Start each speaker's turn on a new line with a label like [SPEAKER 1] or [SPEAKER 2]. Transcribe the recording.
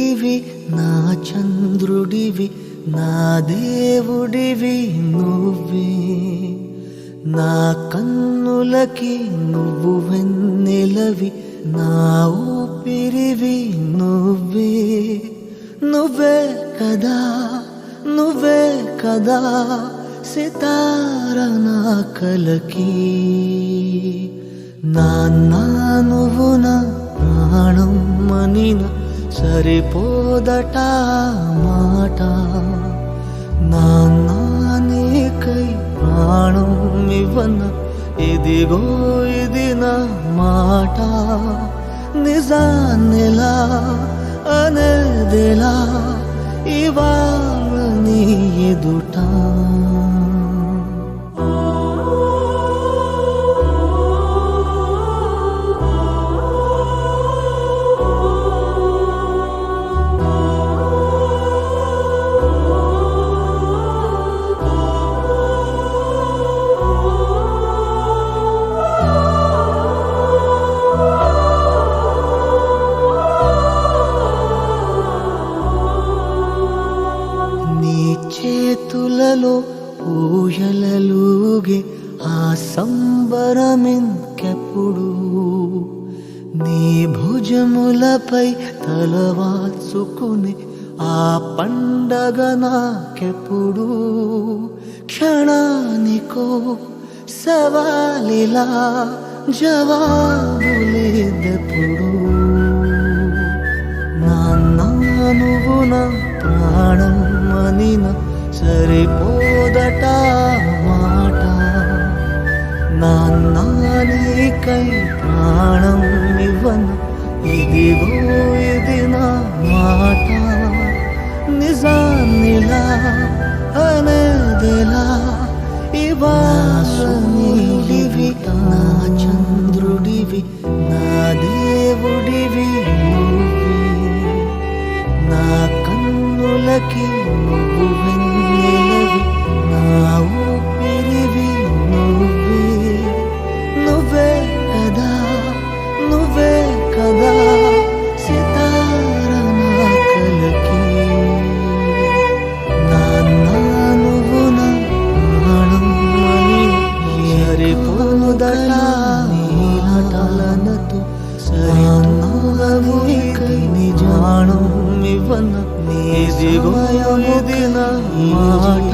[SPEAKER 1] సూర్యుడివి నా చంద్రుడివి నా దేవుడివి నువ్వే నా కన్నులకి నువ్వు వెన్నెలవి నా ఊపిరివి నువ్వే నువ్వే కదా నువ్వే కదా సితార నా కలకి నాన్నా నువ్వు నా ప్రాణం మనిన సరిపోదట మాట నాన్నా నీకై ప్రాణం ఇవ్వన ఇదిగో ఇది నా మాట నిజాన్నిలా అనేదిలా ఇవాళ నీ ఎదుట చేతులలో ఊయలలుగే ఆ సంబరమింకెప్పుడు నీ భుజములపై తలవాల్చుకుని ఆ పండగ నాకెప్పుడు క్షణానికో సవాలిలా జవాబులేదెప్పుడు నాన్నా నువ్వు నా ప్రాణం మనిన సరిపోదట మాట నాన్నా నీకై ప్రాణం ఇవ్వన ఇదిగో ఇది నా మాట నిజాన్నిలా అనేదిలా ఇవాళ నీలివి నా చంద్రుడివి నా దేవుడివి నువ్వే నా కన్నులకి నువ్వు వెన్నెలవి నా ఊపిరివి నువ్వే నువ్వే కదా నువ్వే కదా సితార నా కలకి నాన్నా నువ్వు నా ప్రాణం సరిపోదట నీలాటలనతో సరిపోదవి నిజాణం ఇవ్వన నీ దిగోయముది నా మాట